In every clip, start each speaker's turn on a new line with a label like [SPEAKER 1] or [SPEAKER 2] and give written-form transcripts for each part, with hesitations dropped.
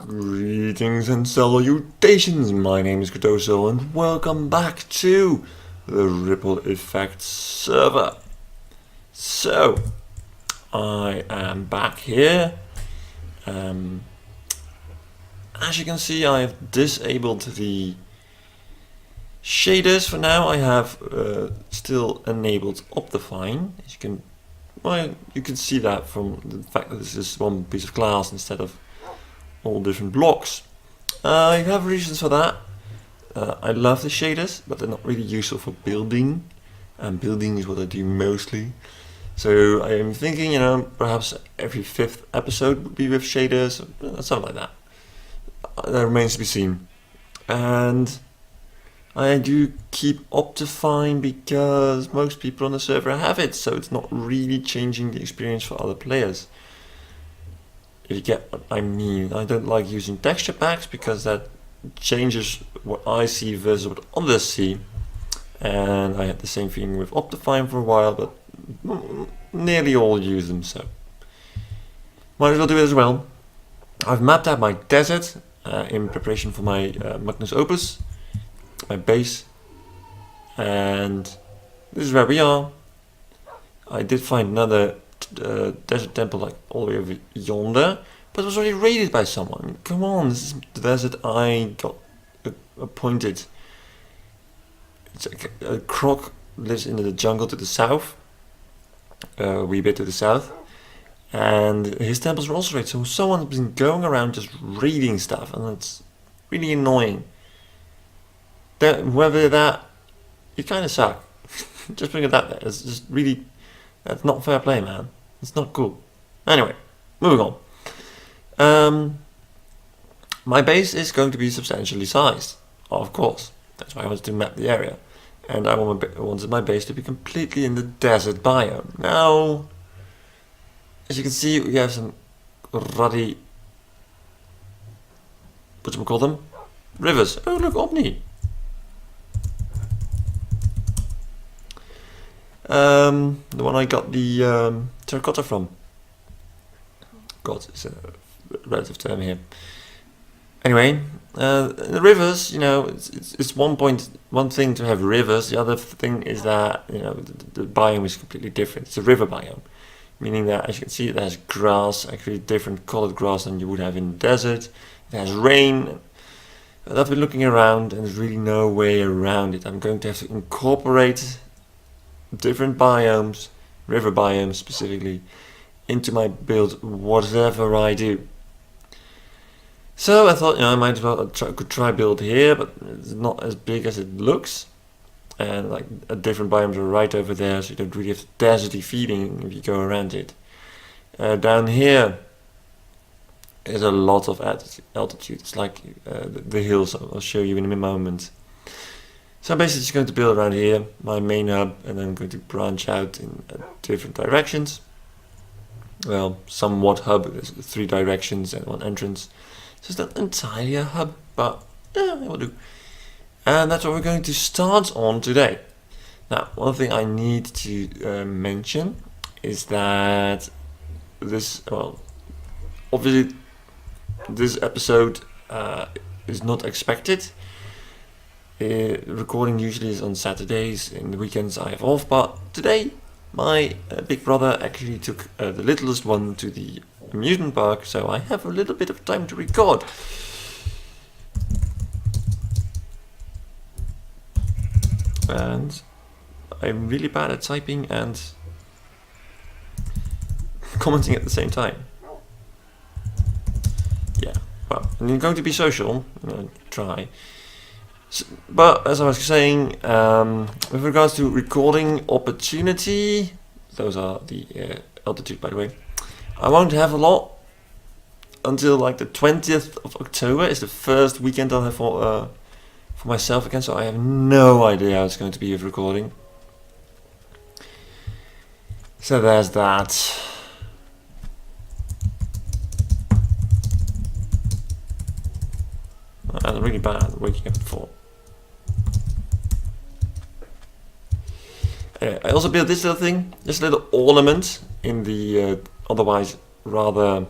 [SPEAKER 1] Greetings and salutations, my name is Kartosael and welcome back to the Ripple Effect server. So, I am back here. As you can see, I have disabled the shaders for now. I have still enabled Optifine. As you can see that from the fact that this is one piece of glass instead of all different blocks. I have reasons for that. I love the shaders, but they're not really useful for building, and building is what I do mostly. So I am thinking, perhaps every 5th episode would be with shaders, something like that. That remains to be seen. And I do keep Optifine because most people on the server have it, so it's not really changing the experience for other players. If you get what I mean. I don't like using texture packs because that changes what I see versus what others see. And I had the same feeling with Optifine for a while, but nearly all use them, so might as well do it as well. I've mapped out my desert in preparation for my Magnus Opus, my base, and this is where we are. I did find another desert temple like all the way over yonder, but it was already raided by someone. I mean, come on, this is the desert I got appointed. It's a croc lives in the jungle to the south, a wee bit to the south, and his temples were also raided, so someone's been going around just raiding stuff, and it's really annoying. Whether that, you kind of suck. Just bring it that there. It's just really, that's not fair play, man. It's not cool. Anyway, moving on. My base is going to be substantially sized, of course. That's why I wanted to map the area. And I wanted my base to be completely in the desert biome. Now, as you can see, we have some ruddy, whatchamacallit, rivers. Oh, look, Omni. The one I got the terracotta from. God, it's a relative term here. Anyway, the rivers, it's one thing to have rivers. The other thing is that the biome is completely different. It's a river biome, meaning that, as you can see, it has grass, actually different colored grass than you would have in the desert. It has rain. But I've been looking around, and there's really no way around it. I'm going to have to incorporate different biomes, river biomes specifically, into my build, whatever I do. So I thought, I might as well could try build here, but it's not as big as it looks, and like different biomes are right over there, so you don't really have deserty feeling if you go around it. Down here is a lot of altitude. It's like the hills. I'll show you in a moment. So I'm basically just going to build around here, my main hub, and then I'm going to branch out in different directions. Well, somewhat hub, there's 3 directions and 1 entrance. So it's not entirely a hub, but yeah, it will do. And that's what we're going to start on today. Now, one thing I need to mention is that obviously this episode is not expected. Recording usually is on Saturdays. In the weekends I have off, but today my big brother actually took the littlest one to the amusement park, so I have a little bit of time to record. And I'm really bad at typing and commenting at the same time. Yeah, well, I'm going to be social, try. But as I was saying, with regards to recording opportunity, those are the altitude, by the way. I won't have a lot until like the 20th of October is the first weekend I'll have for myself again. So I have no idea how it's going to be with recording. So there's that. I'm really bad at waking up at 4. I also built this little thing, this little ornament in the otherwise rather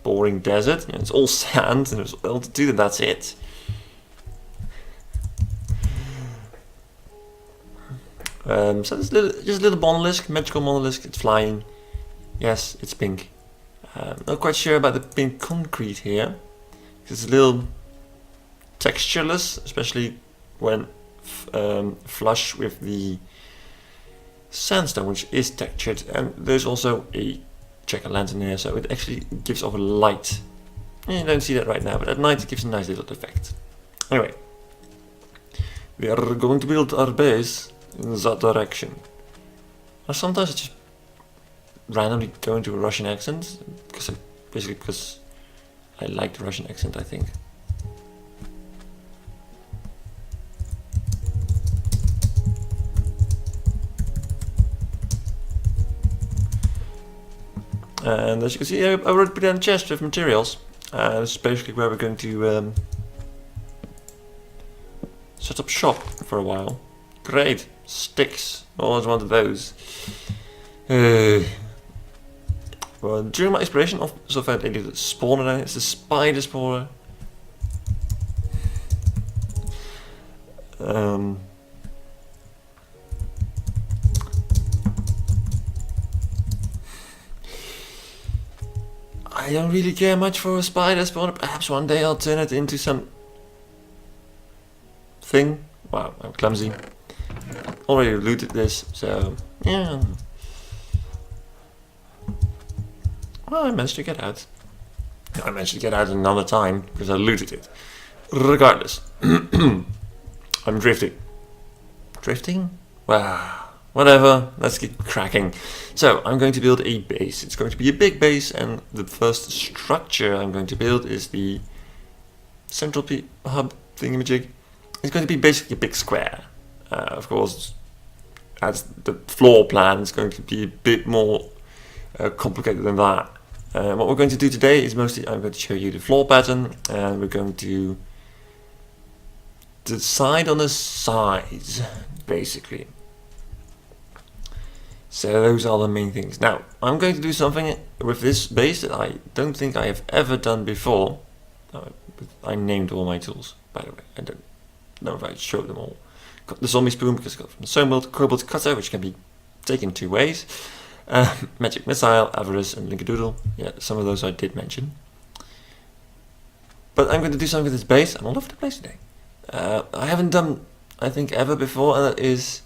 [SPEAKER 1] boring desert. You know, it's all sand and there's altitude and that's it. So there's just a little monolith, magical monolith. It's flying. Yes, it's pink. Not quite sure about the pink concrete here. It's a little textureless, especially when flush with the sandstone, which is textured. And there's also a jack-o'-lantern here, so it actually gives off a light. You don't see that right now, but at night it gives a nice little effect. Anyway, we are going to build our base in that direction. Now sometimes I just randomly go into a Russian accent, because I like the Russian accent, I think. And as you can see, I already put down a chest with materials. This is basically where we're going to set up shop for a while. Great, sticks. Always wanted those. Well, during my exploration, I also found a little spawner there. It's a spider spawner. I don't really care much for a spider spawner. Perhaps one day I'll turn it into some thing. Wow, I'm clumsy. Already looted this, so yeah. Well, I managed to get out. I managed to get out another time because I looted it. Regardless, I'm drifting. Drifting? Wow. Whatever, let's get cracking. So, I'm going to build a base. It's going to be a big base, and the first structure I'm going to build is the central hub thingamajig. It's going to be basically a big square. Of course, as the floor plan is going to be a bit more complicated than that. What we're going to do today is mostly I'm going to show you the floor pattern, and we're going to decide on the size, basically. So those are the main things. Now, I'm going to do something with this base that I don't think I have ever done before. I named all my tools, by the way. I don't know if I showed them all. Got the zombie spoon because I got it from the Somerville, cobalt cutter, which can be taken two ways. Magic missile, avarice, and linkadoodle. Yeah, some of those I did mention. But I'm going to do something with this base. I'm all over the place today. I haven't done, I think, ever before, and that is,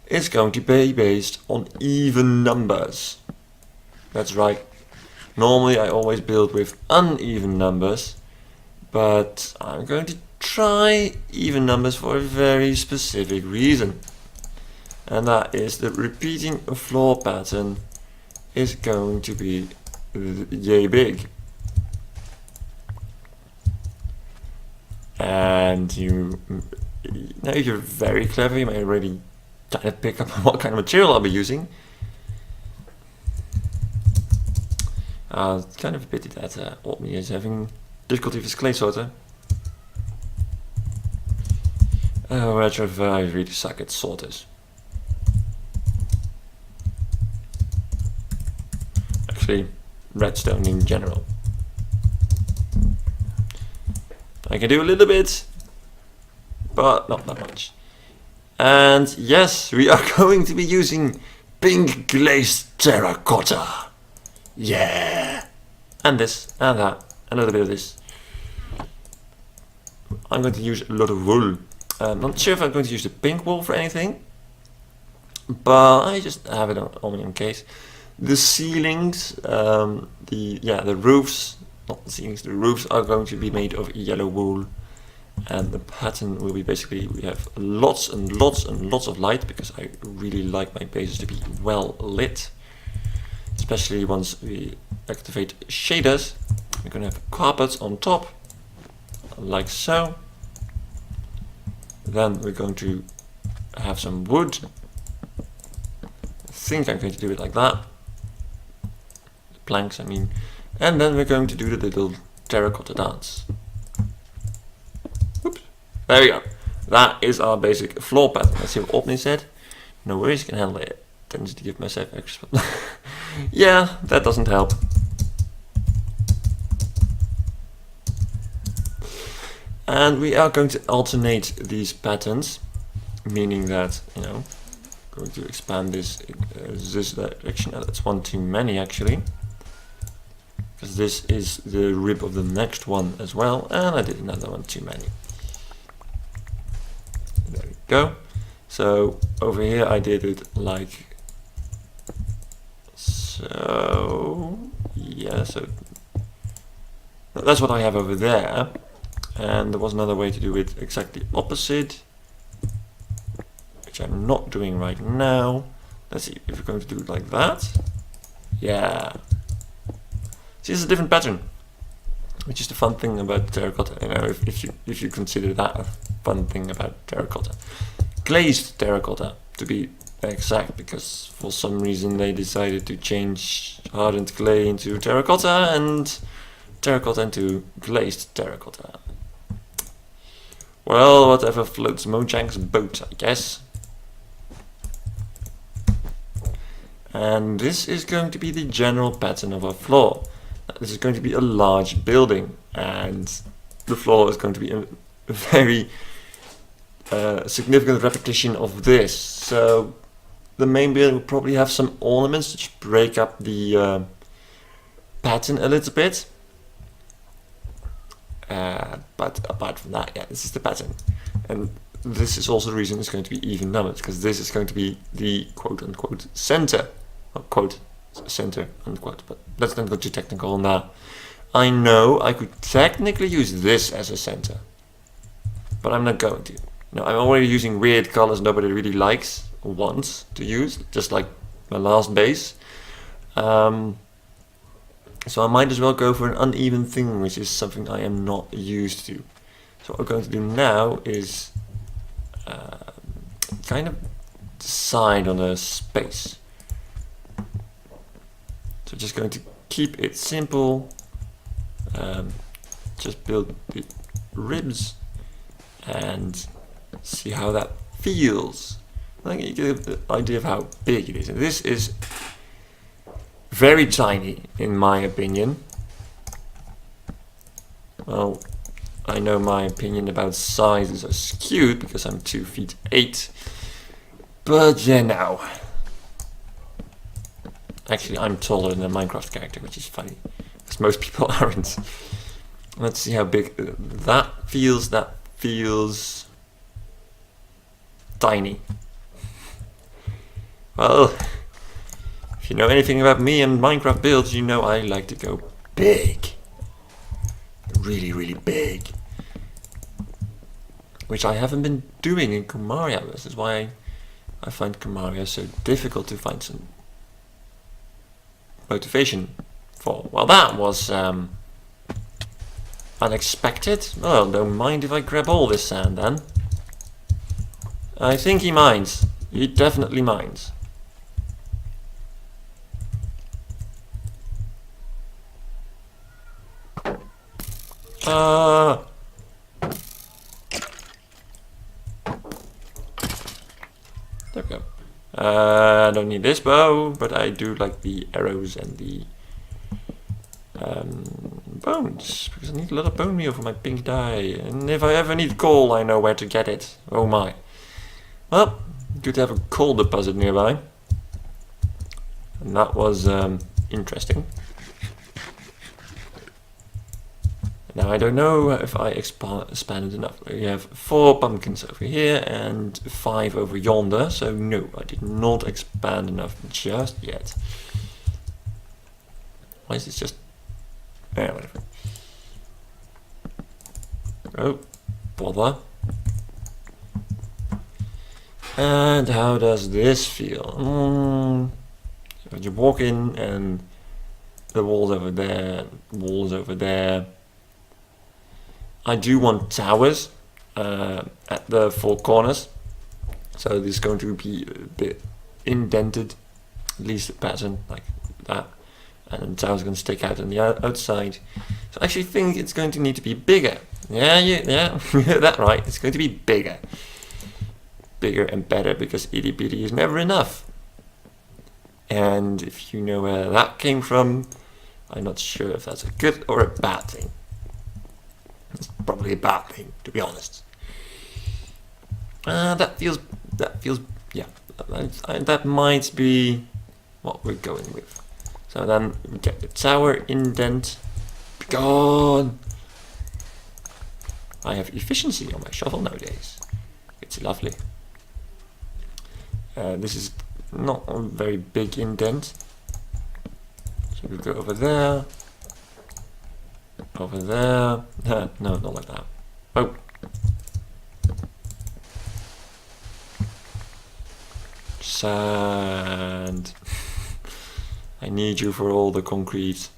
[SPEAKER 1] it's going to be based on even numbers. That's right. Normally I always build with uneven numbers, but I'm going to try even numbers for a very specific reason. And that is that repeating a floor pattern is going to be yay big. And now if you're very clever, you may already kind of pick up on what kind of material I'll be using. It's kind of a pity that Orkney is having difficulty with his clay sorter. I really suck at sorters. Actually, redstone in general. I can do a little bit, but not that much. And yes, we are going to be using pink glazed terracotta. Yeah! And this, and that, and a little bit of this. I'm going to use a lot of wool. I'm not sure if I'm going to use the pink wool for anything, but I just have it on in case. The ceilings, the roofs, not the ceilings, the roofs are going to be made of yellow wool. And the pattern will be basically, we have lots and lots and lots of light, because I really like my bases to be well lit. Especially once we activate shaders. We're going to have carpets on top, like so. Then we're going to have some wood. I think I'm going to do it like that. The planks, I mean. And then we're going to do the little terracotta dance. Oops. There we go. That is our basic floor pattern. Let's see what Orkney said. No worries, can handle it. Tends to give myself extra. Yeah, that doesn't help. And we are going to alternate these patterns, meaning that, you know, going to expand this this direction. That's one too many actually, because this is the rib of the next one as well, and I did another one too many. There we go. So over here I did it like so. Yeah, so that's what I have over there. And there was another way to do it exactly opposite, which I'm not doing right now. Let's see if we're going to do it like that. Yeah. See, it's a different pattern, which is the fun thing about terracotta. You know, if you consider that a fun thing about terracotta, glazed terracotta to be exact, because for some reason they decided to change hardened clay into terracotta and terracotta into glazed terracotta. Well, whatever floats Mojang's boat, I guess. And this is going to be the general pattern of our floor. This is going to be a large building, and the floor is going to be a very significant repetition of this. So the main building will probably have some ornaments to just break up the pattern a little bit. But apart from that, yeah, this is the pattern. And this is also the reason it's going to be even numbered, because this is going to be the quote-unquote center. Or quote, center, unquote. But let's not go too technical on that. I know I could technically use this as a center, but I'm not going to. You know, I'm already using weird colors nobody really likes or wants to use, just like my last base. So I might as well go for an uneven thing, which is something I am not used to. So what we're going to do now is kind of decide on a space. So just going to keep it simple. Just build the ribs and see how that feels. I think you get the idea of how big it is. And this is very tiny, in my opinion. Well, I know my opinion about sizes are skewed because I'm 2 feet 8. But yeah, no. Actually, I'm taller than a Minecraft character, which is funny, because most people aren't. Let's see how big that feels. That feels tiny. Well, if you know anything about me and Minecraft builds, you know I like to go big. Really, really big. Which I haven't been doing in Kamaria. This is why I find Kamaria so difficult to find some motivation for. Well, that was unexpected. Well, don't mind if I grab all this sand then. I think he minds. He definitely minds. There we go. I don't need this bow, but I do like the arrows and the bones, because I need a lot of bone meal for my pink dye, and if I ever need coal, I know where to get it. Oh my. Well, good to have a coal deposit nearby. And that was interesting. Now I don't know if I expanded enough. We have 4 pumpkins over here and 5 over yonder, so no, I did not expand enough just yet. Why is this just... whatever. Oh, bother. And how does this feel? So you walk in and the wall's over there, wall's over there. I do want towers at the 4 corners, so this is going to be a bit indented, at least the pattern like that, and then the tower's going to stick out on the outside. So I actually think it's going to need to be bigger. Yeah, you heard that right. It's going to be bigger, bigger and better, because itty bitty is never enough. And if you know where that came from, I'm not sure if that's a good or a bad thing. probably a bad thing, to be honest. That feels, yeah, that might be what we're going with. So then we get the tower indent. Be gone! I have efficiency on my shovel nowadays. It's lovely. This is not a very big indent. So we'll go over there. Over there. No, not like that. Oh. Sand. I need you for all the concrete.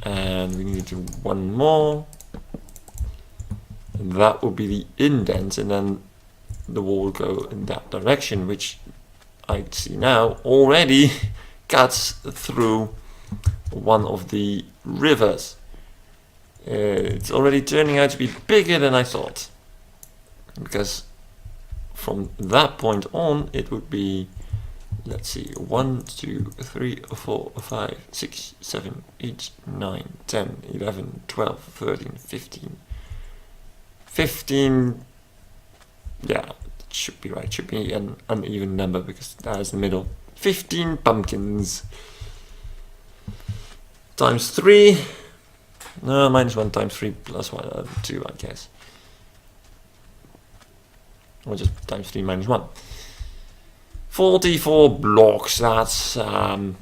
[SPEAKER 1] And we need to do one more. And that will be the indent, and then the wall will go in that direction, which I see now already cuts through one of the rivers. It's already turning out to be bigger than I thought, because from that point on it would be, let's see, 1, 2, 3, 4, 5, 6, 7, 8, 9, 10, 11, 12, 13, 15, yeah, it should be right, it should be an uneven number because that is the middle. 15 pumpkins times 3. No, minus 1 times 3 plus 1, 2, I guess. Or just times 3 minus 1. 44 blocks, that's... and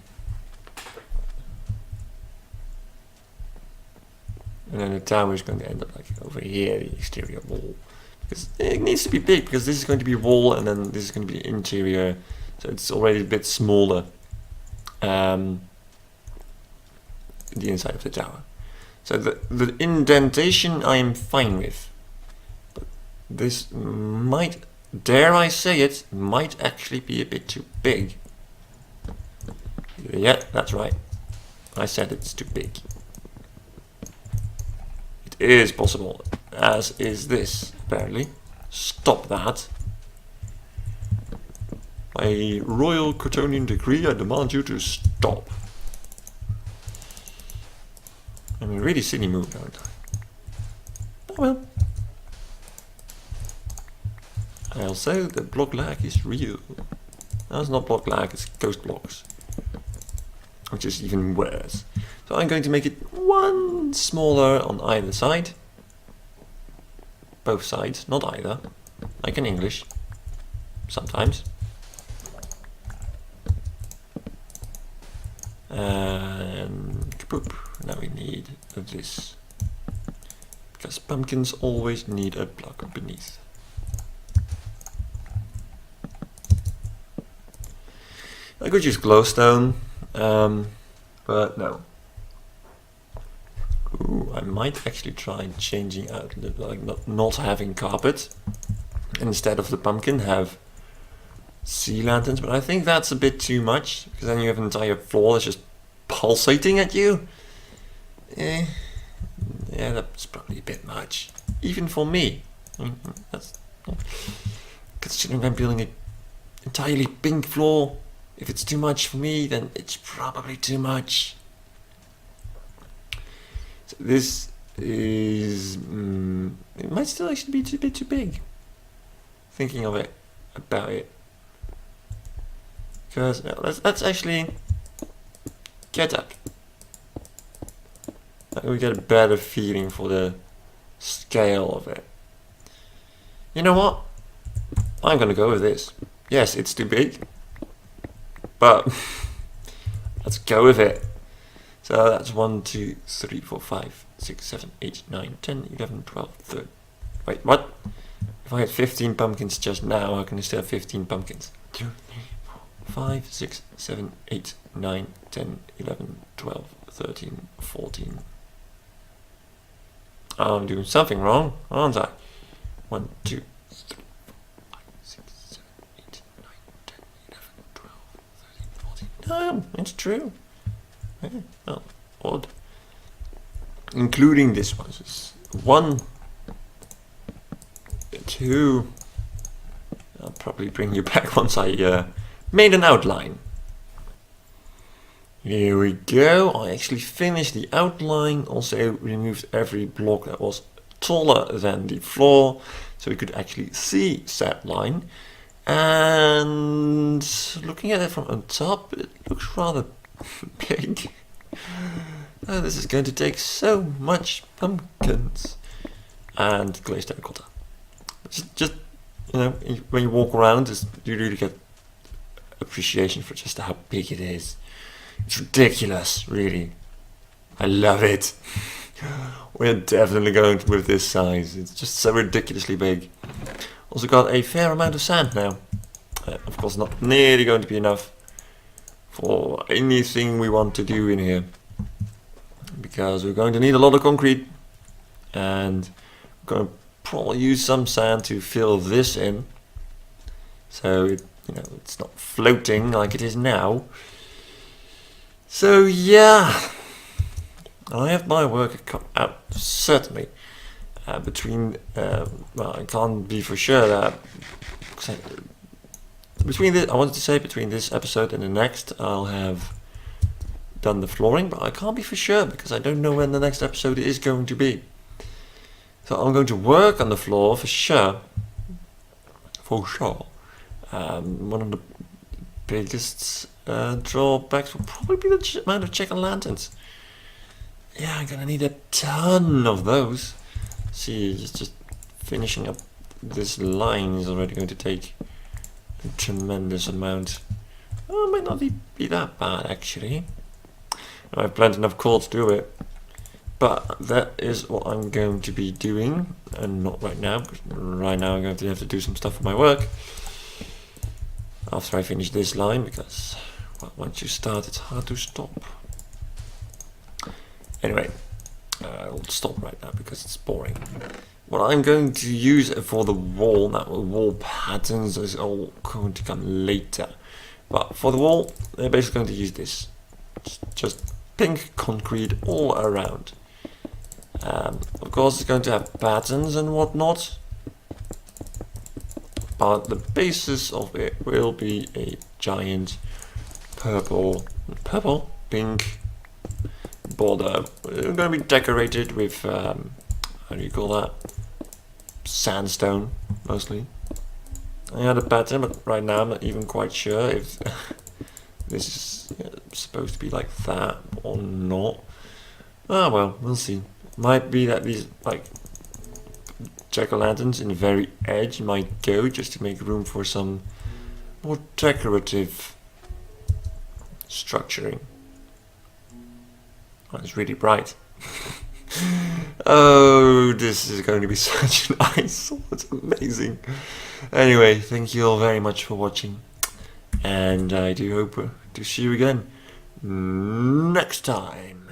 [SPEAKER 1] then the tower is going to end up like over here, the exterior wall. Because it needs to be big, because this is going to be a wall, and then this is going to be interior. So it's already a bit smaller. The inside of the tower. So the indentation I am fine with, but this might, dare I say it, might actually be a bit too big. Yeah, that's right. I said it's too big. It is possible, as is this, apparently. Stop that. By royal Kartonian decree, I demand you to stop. I'm a really silly move, don't I? Oh well. I'll say the block lag is real. No, it's not block lag, it's ghost blocks. Which is even worse. So I'm going to make it one smaller on either side. Both sides, not either. Like in English. Sometimes. And kapoop. Now we need this. Because pumpkins always need a block beneath. I could use glowstone, but no. Ooh, I might actually try changing out, like not having carpet. Instead of the pumpkin, have sea lanterns, but I think that's a bit too much, because then you have an entire floor that's just pulsating at you. Yeah, that's probably a bit much, even for me. That's considering I'm building an entirely pink floor. If it's too much for me, then it's probably too much. So this is it might still actually be a bit too big. Thinking of it, about it, because let's actually get up. We get a better feeling for the scale of it. You know what? I'm gonna go with this. Yes, it's too big, but let's go with it. So that's 1, 2, 3, 4, 5, 6, 7, 8, 9, 10, 11, 12, 13. Wait, what? If I had 15 pumpkins just now, how can I still have 15 pumpkins? 2, 3, 4, 5, 6, 7, 8, 9, 10, 11, 12, 13, 14. I'm doing something wrong, aren't I? 1, 2, 3, 4, 5, 6, 7, 8, 9, 10, 11, 12, 13, 14. No, it's true. Yeah, well, odd. Including this one. So 1, 2. I'll probably bring you back once I made an outline. Here we go. I actually finished the outline, also removed every block that was taller than the floor, so we could actually see that line. And looking at it from on top, it looks rather big. Oh, this is going to take so much pumpkins and glazed terracotta. Just you know, when you walk around, you really get appreciation for just how big it is. It's ridiculous, really. I love it. We're definitely going with this size. It's just so ridiculously big. Also got a fair amount of sand now. Of course, not nearly going to be enough for anything we want to do in here, because we're going to need a lot of concrete, and we're going to probably use some sand to fill this in, so it's not floating like it is now. So yeah, I have my work cut out, certainly. Between well, I can't be for sure that between this episode and the next, I'll have done the flooring, but I can't be for sure because I don't know when the next episode is going to be. So I'm going to work on the floor for sure. For sure. One of the biggest drawbacks will probably be the amount of jack-o'-lanterns. Yeah, I'm gonna need a ton of those. See, just finishing up this line is already going to take a tremendous amount. Oh, it might not be that bad actually. I've planned enough coal to do it. But that is what I'm going to be doing, and not right now, because right now I'm going to have to do some stuff for my work after I finish this line, because well, once you start it's hard to stop. Anyway, I'll stop right now because it's boring. What I'm going to use for the wall, now the wall patterns is all going to come later, but for the wall they're basically going to use this, just pink concrete all around. Of course it's going to have patterns and whatnot, but the basis of it will be a giant pink border. It's going to be decorated with how do you call that, sandstone mostly. I had a pattern, but right now I'm not even quite sure if this is supposed to be like that or not. Ah well, we'll see. Might be that these like jack-o'-lanterns in the very edge might go, just to make room for some more decorative structuring. Oh, it's really bright. Oh, this is going to be such an eyesore. It's amazing. Anyway, thank you all very much for watching, and I do hope to see you again next time.